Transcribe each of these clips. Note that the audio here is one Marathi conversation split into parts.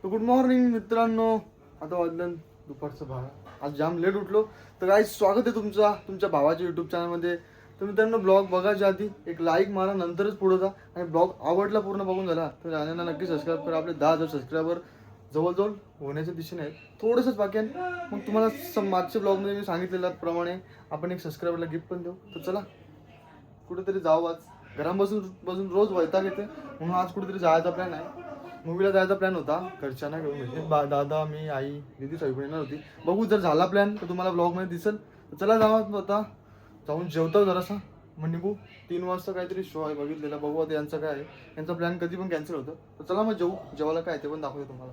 तर गुड मॉर्निंग मित्रांनो. आता वाजलं दुपारचं 12. आज जाम लेट उठलो. तर काय स्वागत आहे तुमच्या भावाच्या यूट्यूब चॅनलमध्ये. तर मित्रांनो ब्लॉग बघायच्या आधी एक लाईक मारा, नंतरच पुढे जा. आणि ब्लॉग आवडला पूर्ण बघून झाला तर चॅनलला नक्की सबस्क्राईब करा. आपले 10,000 सबस्क्रायबर जवळजवळ होण्याच्या दिशेने आहेत, थोडंसंच बाकी आहे. मग तुम्हाला मागच्या ब्लॉगमध्ये मी सांगितलेल्याप्रमाणे आपण एक सबस्क्रायबरला गिफ्ट पण देऊ. तर चला कुठेतरी जाऊ. आज घरात बसून रोज वैताग येते, म्हणून आज कुठेतरी जायचा प्लॅन आहे. मूवीला जायचा प्लॅन होता घरच्यांना घेऊन, म्हणजे दादा मी आई दीदी सगळी येणार होती. बघू जर झाला प्लॅन तर तुम्हाला ब्लॉगमध्ये दिसेल. तर चला जाऊ, आता जाऊन जेवतो जरासा मग निघू. 3 वाजता काहीतरी शो आहे बघितलेला, बघू आता यांचं काय आहे. यांचा प्लॅन कधी पण कॅन्सल होतं. तर चला मग जेवायला काय ते पण दाखवतो तुम्हाला.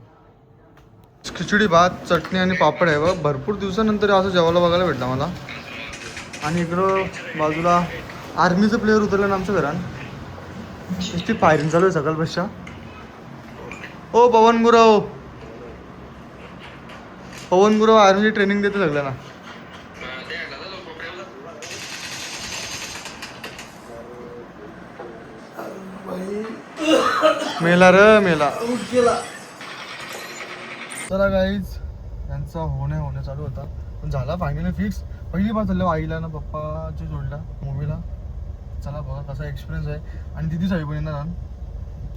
खिचडी भात चटणी आणि पापड आहे बघ. भरपूर दिवसानंतर असं जेवायला बघायला भेटलं मला. आणि इकडं बाजूला आर्मीचं प्लेअर उतरलं ना आमच्या घरात. नुसती फायरिंग चालू आहे सकाळपेक्षा. ओ पवन गुरव आर्मीची ट्रेनिंग देते सगळ्यांना. मेला चला गाईज, यांचा होणे चालू होता पण झाला फायनली फिक्स. पहिली बार चाललं आईला ना पप्पाच्या जोडला मूवीला. चला बघा कसा एक्सपिरियन्स आहे. आणि दिदी साहेब पण येणार.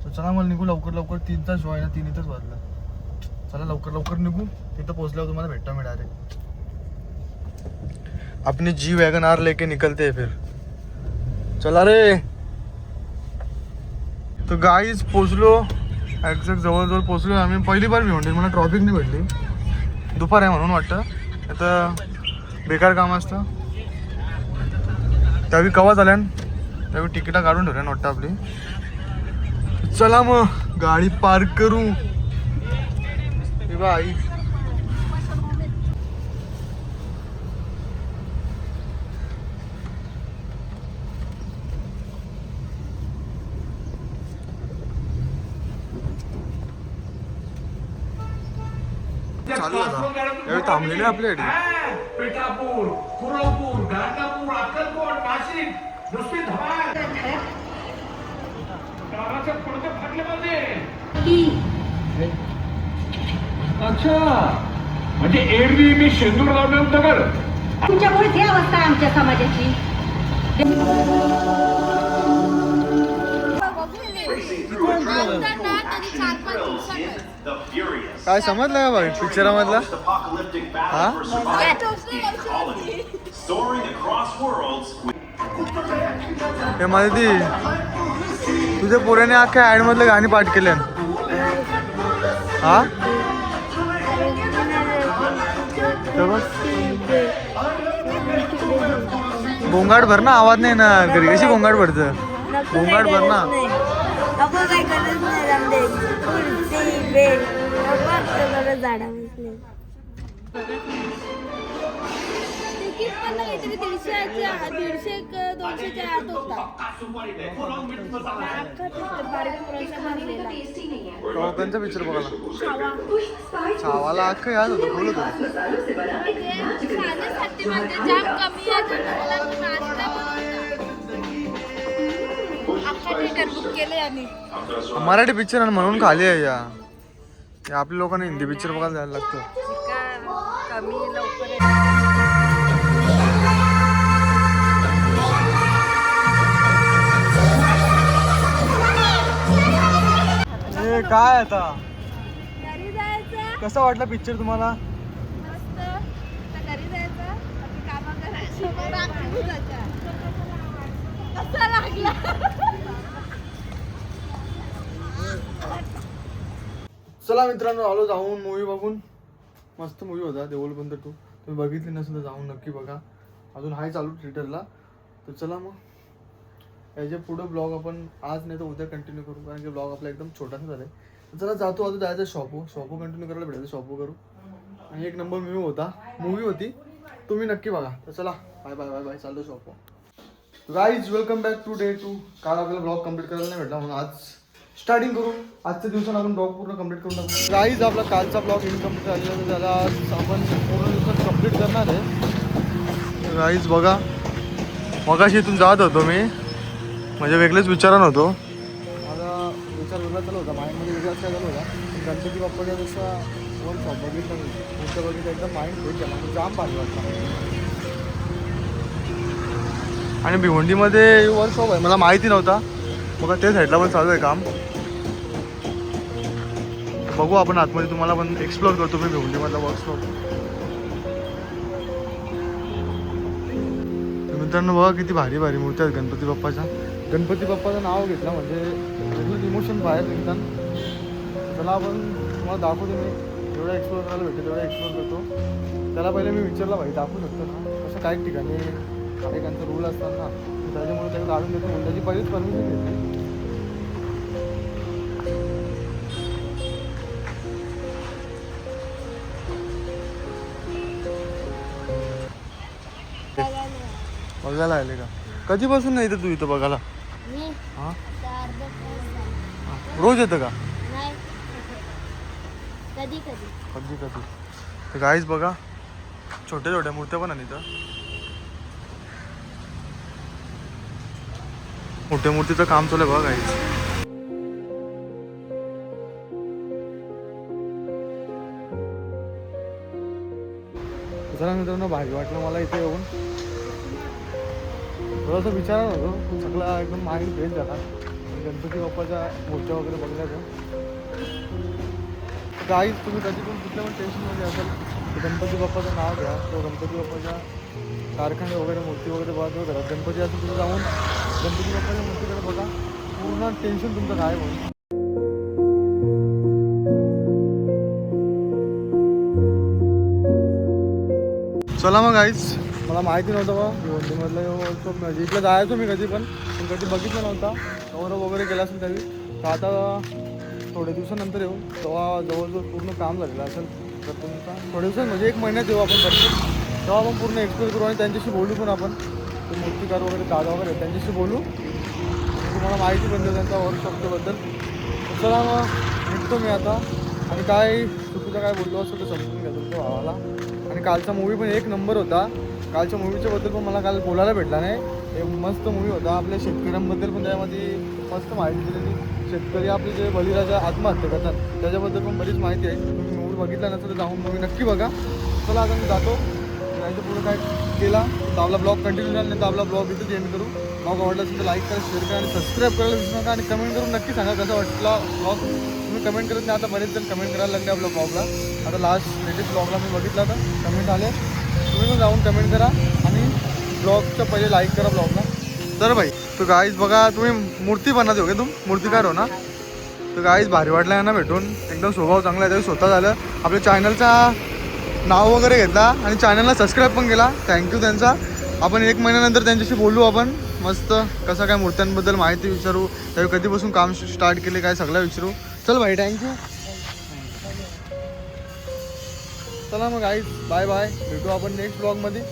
तर चला मला निघू लवकर. 3चा शो आहे ना, 3 इथंच वाजला. चला लवकर निघू. तिथं पोहोचल्यावर तुम्हाला भेटतो मी डायरेक्ट. अपनी जी वैगन आर लेके निकलते हैं फिर. चला रे. तर गाईज पोचलो, एक्झॅक्ट जवळ पोचलो आम्ही. पहिली बार भिवंडी, मला ट्रॉफिक नाही भेटली. दुपार आहे म्हणून वाटतं. आता बेकार काम असतं. त्यावेळी कवा झाल्यान त्यावेळी तिकीटा काढून ठेवल्यान वाटतं आपली. चला मग गाडी पार्क करू. आई चालू झाला. यावेळी थांबलेले आपल्याकडे. पिठापूर, कुरवपूर, गाणगापूर, अक्कलकोट, नाशिक, नुसती धमाल. गावाचं पुढचं फाटलं पाहिजे. अच्छा, म्हणजे एरवी मी शेंदूर लावलं होतं कर. तुमच्यामुळे ही अवस्था आहे आमच्या समाजाची. काय समजलं का भाई पिक्चरामधला? हा हे माहिती तुझ्या पोराने अख्ख्या ऍड मधलं गाणी पाठ केले. हा गोंगाट भर ना, आवाज नाही ना घरी. कशी गोंगाट भरतं? गोंगाट भर ना. कोणचा पिक्चर बघायला? छावाला अख्खं याद होतं, बोलत होतं. मराठी पिक्चर आणि म्हणून खाली आहे या. आपल्या लोकांना हिंदी पिक्चर बघायला जायला लागतं. हे काय आता कसा वाटला पिक्चर तुम्हाला? चला मित्रांनो, आलो जाऊन मूवी बघून. मस्त मूवी होता देऊळ बंद 2. तुम्ही बघितली नसेल तर जाऊन नक्की बघा. अजून हाय चालू थिएटरला. तर चला मग याच्या पुढं ब्लॉग आपण आज नाही तर उद्या कंटिन्यू करू, कारण की ब्लॉग आपला एकदम छोटासा झाला आहे. तर चला जातो. आता जायचं शॉपो कंटिन्यू करायला भेटायचं. शॉपो करू. आणि एक नंबर मूवी होती, तुम्ही नक्की बघा. तर चला बाय चालतो शॉपो. Guys welcome back to day 2. काल आपल्याला ब्लॉग कंप्लीट करायला नाही भेटला, म्हणून आज स्टार्टिंग करू. आजच्या दिवसात आपण ब्लॉग पूर्ण कंप्लीट करून टाकू. गाईज आपला कालचा ब्लॉग इनकम्प्लीट झाला, आपण पूर्ण दिवसात कंप्लीट करणार आहे. गाईज बघा, मगाशी इथून जात होतो मी, म्हणजे वेगळेच विचारान होतो. माझा विचार वेगळा चालू होता, माइंडमध्ये वेगळाच काय चालू होता. गणपती बाप्पाच्या जसा वर्कशॉप बघितलं मी मूर्त्या बघितलं एकदम माइंड फ्रेश झाला आणि जाम भारी वाटला. आणि भिवंडीमध्ये वर्कशॉप आहे मला माहिती नव्हता. बघा त्या साईडला पण चालू आहे काम. बघू आपण आतमध्ये तुम्हाला पण एक्सप्लोर करतो मी भिवंडीमधला वर्कशॉप. मित्रांनो बघा किती भारी भारी मूर्त्या आहेत गणपती बाप्पाच्या. गणपती बाप्पाचं नाव घेतलं म्हणजे इमोशन बाहेर निघतात. चला आपण तुम्हाला दाखवतो मी जेवढं एक्सप्लोर करायला भेटतं तेवढं एक्सप्लोर करतो. त्याला पहिले मी विचारला भाई दाखवू शकतो ना असं काही ठिकाणी एकांचा रूल असतात ना त्याच्यामुळे त्याला काढून देतो म्हणून त्याची पहिलीच परमिशन घेतली. बघायला आले का? कधीपासून नाही येतं तू इथं बघायला? हां रोज येतं का? कधी कधी कधी कधी. तर गाईज बघा छोट्या छोट्या मूर्त्या पण आहे इथं. मोठ्या मूर्तीचं काम चालू आहे बघा गाईज. जरा मित्रांनो भारी वाटलं मला इथे येऊन. थोडंसं विचारणार होतो सगळा एकदम माइंड फ्रेश झाला गणपती बाप्पाच्या मूर्त्या वगैरे बघल्याचं. गाईज तुम्ही कधी पण कुठल्या पण टेन्शनमध्ये असाल तर गणपती बाप्पाचं नाव घ्या. तो गणपती बाप्पाच्या कारखाने वगैरे मूर्ती वगैरे बघा घरात गणपती असेल तिथे जाऊन गणपती बाप्पाच्या मूर्तीकडे बघा पूर्ण टेन्शन तुमचं गायब होईल. चला मग गाईज मला माहिती नव्हतं बा भिवंडीमधलं वर्कशॉप म्हणजे इथलं जायचो मी कधी पण कधी बघितलं नव्हता. कवर वगैरे केला असेल त्यावेळी तर आता थोड्या दिवसानंतर येऊ तेव्हा जवळजवळ पूर्ण काम झालेलं असेल तर तुमचा थोड्या दिवसात म्हणजे 1 महिन्यात येऊ आपण करतो तेव्हा आपण पूर्ण एक्सप्लोर करू आणि त्यांच्याशी बोलू पण आपण ते मूर्तिकार वगैरे दादा वगैरे त्यांच्याशी बोलू तुम्हाला माहिती पण देऊ त्यांच्या वर्कशॉपच्याबद्दल. चला मग निघतो मी आता आणि काय चुकीचं काय बोललो असं ते समजून घ्या तुमच्या भावाला. आणि कालचा मूवी पण 1 नंबर होता. कालच्या मूवीच्याबद्दल पण मला काल बोलायला भेटला नाही. हे मस्त मूवी होता. आपल्या शेतकऱ्यांबद्दल पण त्यामध्ये मस्त माहिती दिलेली. शेतकरी आपले जे बळीराजा आत्महत्या करतात त्याच्याबद्दल पण बरीच माहिती आहे. तुम्ही मूवी बघितला नसेल तर जाऊन मूवी नक्की बघा. चला आता मी जातो. जायचं पुढं काय केला तर आपला ब्लॉग कंटिन्यू झाला नाही तर आपला ब्लॉग इथंच एंड करू. ब्लॉग आवडला असेल तर लाईक करा शेअर करा आणि सबस्क्राईब करायला विसरू नका आणि कमेंट करून नक्की सांगा कसा वाटला ब्लॉग. तुम्ही कमेंट करत नाही आता बरेच जण कमेंट करायला लागले आपल्या ब्लॉगला. आता लास्ट लेटेस्ट ब्लॉगला मी बघितला तर कमेंट आले. तुम्ही पण जाऊन कमेंट करा आणि ब्लॉगच्या पहिले लाईक करा ब्लॉगला. तर भाई तो गाईज बघा तुम्ही मूर्ती बनवते हो का? तुम मूर्तिकार हो ना? तर गाईज भारी वाटला आहे ना भेटून. एकदम स्वभाव चांगला आहे. त्यावेळी स्वतः झालं आपल्या चॅनलचा नाव वगैरे घेतला आणि चॅनलला सबस्क्राईब पण केला. थँक्यू त्यांचा. आपण 1 महिन्यानंतर त्यांच्याशी बोलू आपण मस्त कसं काय मूर्त्यांबद्दल माहिती विचारू त्यावेळी कधीपासून काम स्टार्ट केले काय सगळं विचारू. चल भाई थँक्यू. चला मग गाईज बाय बाय भेटू आपण नेक्स्ट ब्लॉगमध्ये.